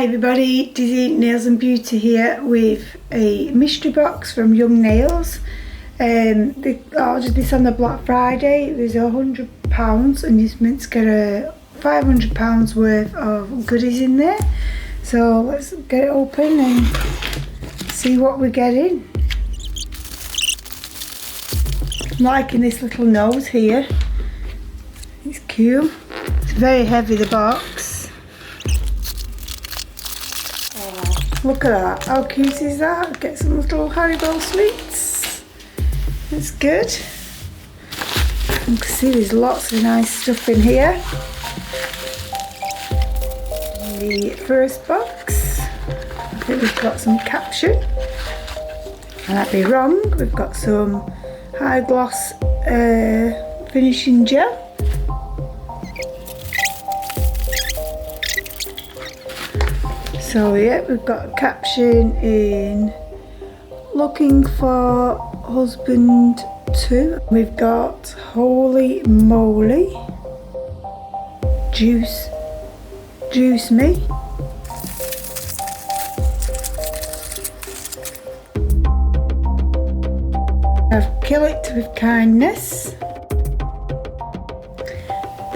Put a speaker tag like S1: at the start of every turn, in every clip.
S1: Hi everybody, Dizzy Nails and Beauty here with a mystery box from Young Nails. They ordered this on the Black Friday. It was £100 and you're meant to get a £500 worth of goodies in there. So let's get it open and see what we're getting. I'm liking this little nose here. It's cute. It's very heavy, the box. Look at that, how cute is that? Get some little Haribo sweets. That's good. You can see there's lots of nice stuff in here. The first box, I think we've got some CAPTION. I might be wrong, we've got some high gloss finishing gel. So yeah, we've got a CAPTION in Looking for Husband 2. We've got Holy Moly, Juice Me. I've Kill It With Kindness.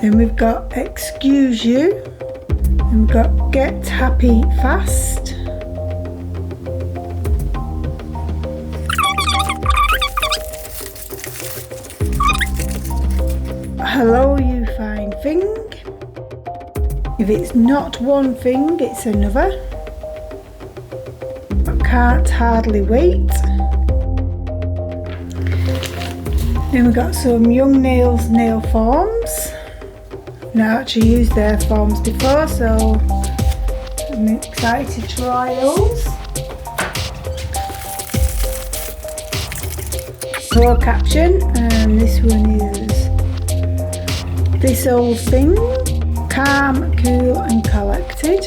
S1: Then we've got Excuse You. And we've got Get Happy Fast. Hello You Fine Thing. If it's not one thing, it's another. I Can't Hardly Wait. Then we've got some Young Nails nail forms. I've not actually used their forms before, so I'm excited to try those. More CAPTION, and this one is This Old Thing, Calm, Cool and Collected.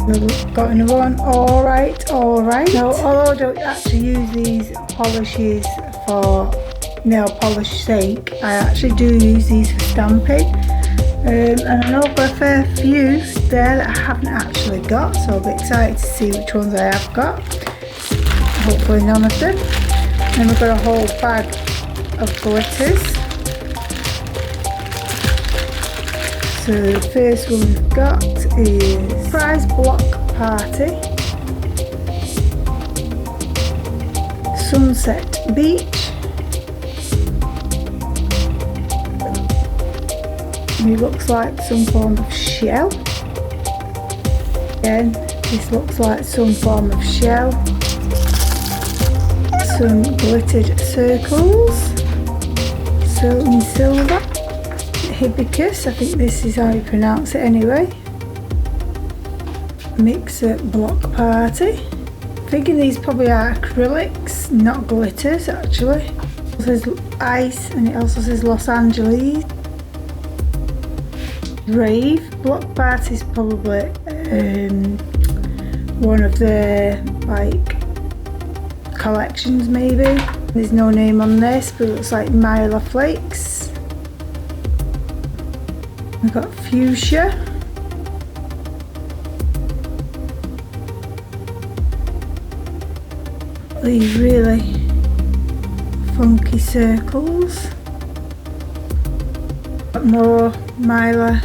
S1: We've got another one, Alright. Now, although I don't actually use these polishes for nail polish sake, I actually do use these for stamping, and I know I've got a fair few there that I haven't actually got, so I'll be excited to see which ones I have got. Hopefully none of them. Then we've got a whole bag of glitters. So the first one we've got is Surprise Block Party, Sunset Beach. It looks like some form of shell. Again, this looks like some form of shell. Some glittered circles. In silver. Hibiscus, I think this is how you pronounce it anyway. Mixer Block Party. I think these probably are acrylics, not glitters actually. It says ice and it also says Los Angeles. Rave Block Party is probably one of the collections maybe. There's no name on this, but it looks like Myla Flakes. We've got Fuchsia. These really funky circles. Got more Myla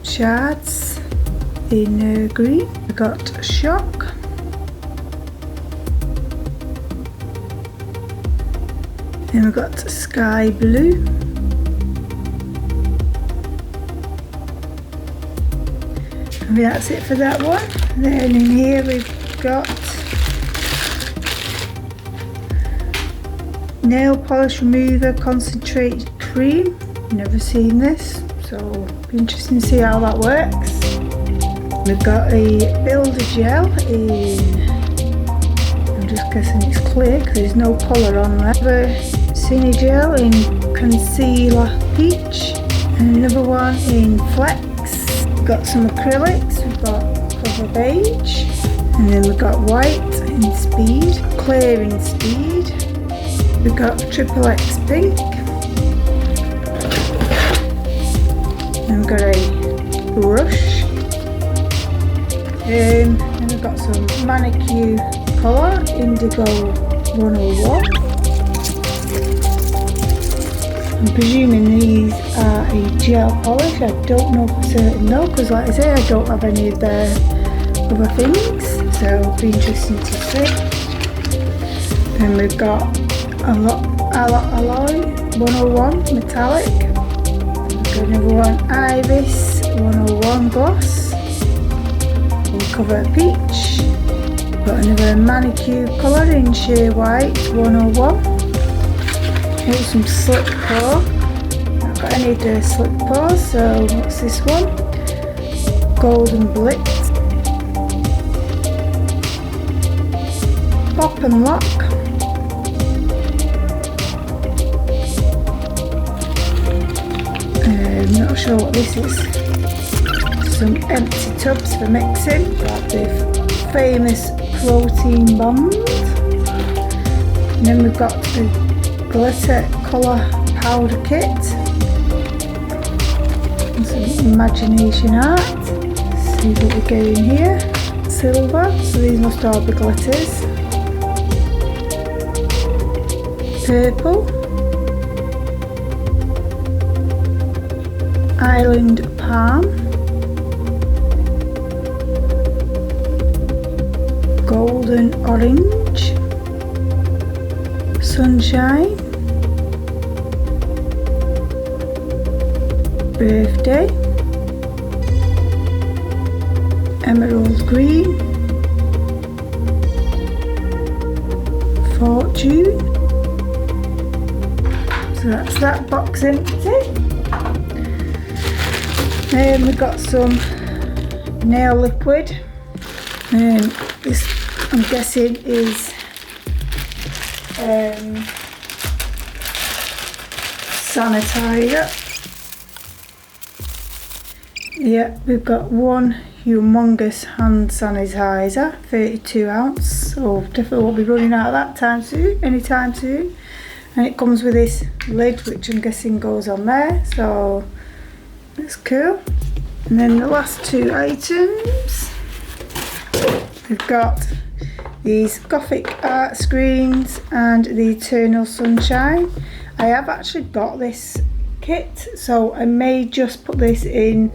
S1: shards in green. We've got Shock. Then we've got Sky Blue. I mean, that's it for that one. Then in here we've got Nail Polish Remover Concentrated Cream. Never seen this, so it'll be interesting to see how that works. We've got a Builder Gel in, I'm just guessing it's clear because there's no colour on there. Cine Gel in Concealer Peach, and another one in Flex. We've got some acrylics, we've got Cover Beige, and then we've got White in Speed, Clear in Speed. We've got Triple X Pink, and we've got a brush Then we've got some manicure colour, Indigo 101. I'm presuming these are a gel polish. I don't know for certain though, because like I say, I don't have any of their other things, so it'll be interesting to see. Then we've got Alloy 101 metallic. We've got another one, Iris 101 gloss in cover peach. Got another manicure colour in sheer white 101. Here's some slip pour. Not got any of the slip pours, so what's this one? Golden Blitz. Pop and Lock. Not sure what this is. Some empty tubs for mixing. Got the famous protein bond. And then we've got the glitter colour powder kit. And some imagination art. Let's see what we get in here. Silver. So these must all be glitters. Purple. Island Palm, Golden Orange, Sunshine, Birthday, Emerald Green, Fortune. So that's that box empty. We've got some nail liquid, and this I'm guessing is sanitizer. Yeah, we've got one humongous hand sanitizer, 32 ounce, so definitely won't be running out of that anytime soon. And it comes with this lid, which I'm guessing goes on there, so that's cool. And then the last two items, we've got these Gothic art screens and the Eternal Sunshine. I have actually got this kit, so I may just put this in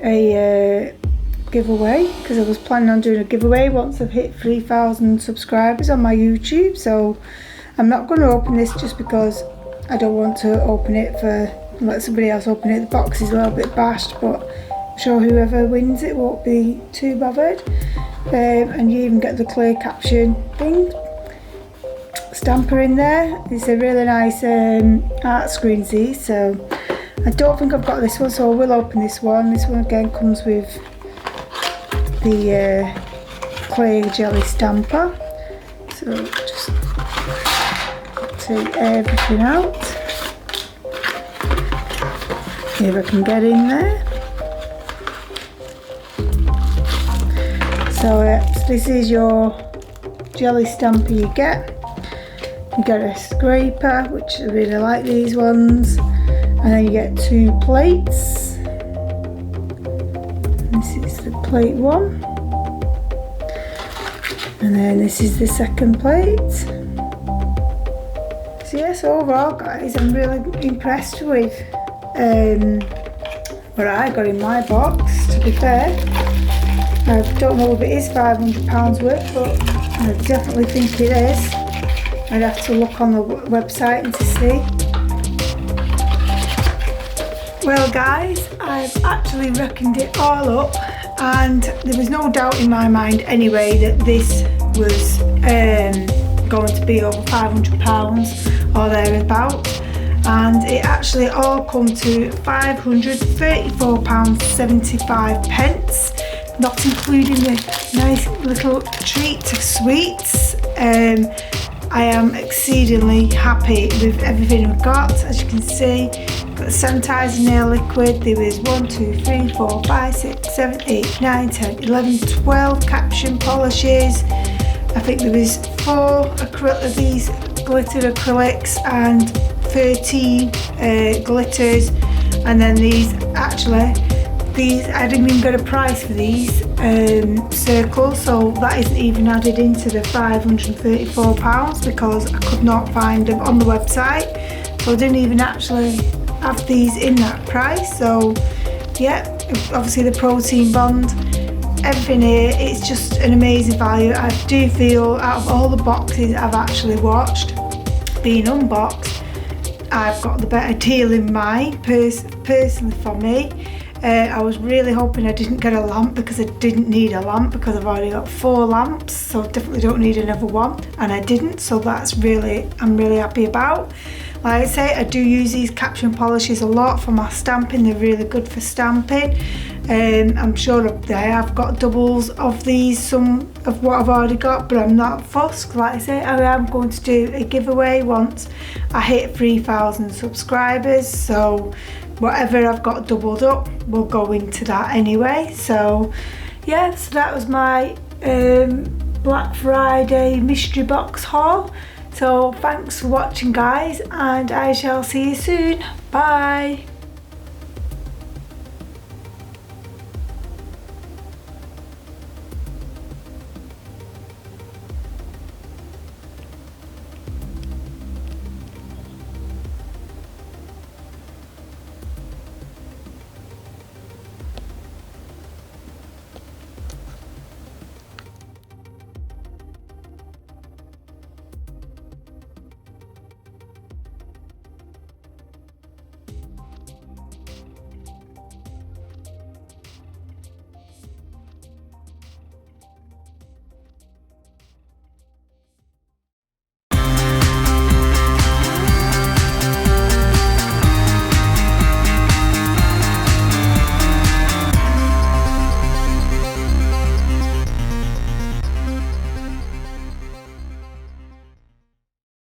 S1: a giveaway, because I was planning on doing a giveaway once I've hit 3,000 subscribers on my YouTube. So I'm not going to open this just because I don't want to open it for let somebody else open it. The box is a little bit bashed, but I'm sure whoever wins it won't be too bothered. And you even get the clear caption thing stamper in there. It's a really nice art screen, see, so I don't think I've got this one, so I will open this one. This one again comes with the clear jelly stamper, so just take everything out. See if I can get in there. So this is your jelly stamper you get. You get a scraper, which I really like these ones, and then you get 2 plates. This is the plate 1, and then this is the second plate. So yes, overall guys, I'm really impressed with what I got in my box, to be fair. I don't know if it is £500 worth, but I definitely think it is. I'd have to look on the website and to see. Well guys, I've actually reckoned it all up, and there was no doubt in my mind anyway that this was going to be over £500 or thereabouts, and it actually all come to £534.75, not including the nice little treat of sweets. I am exceedingly happy with everything we've got. As you can see, got the sanitizer nail liquid. There was 1, 2, 3, 4, 5, 6, 7, 8, 9, 10, 11, 12 caption polishes. I think there was 4 of these glittered acrylics and 13 glitters, and then these actually these, I didn't even get a price for these circles, so that isn't even added into the £534 because I could not find them on the website, so I didn't even actually have these in that price. So yeah, obviously the protein bond, everything here, it's just an amazing value. I do feel out of all the boxes I've actually watched being unboxed, I've got the better deal in mind personally for me. I was really hoping I didn't get a lamp because I didn't need a lamp because I've already got 4 lamps, so I definitely don't need another one, and I didn't, so that's really, I'm really happy about. Like I say, I do use these Caption polishes a lot for my stamping. They're really good for stamping. I'm sure up there I've got doubles of these, some of what I've already got, but I'm not fussed. Like I say, I am going to do a giveaway once I hit 3,000 subscribers, so whatever I've got doubled up will go into that anyway. So yeah, so that was my Black Friday mystery box haul. So thanks for watching guys, and I shall see you soon. Bye.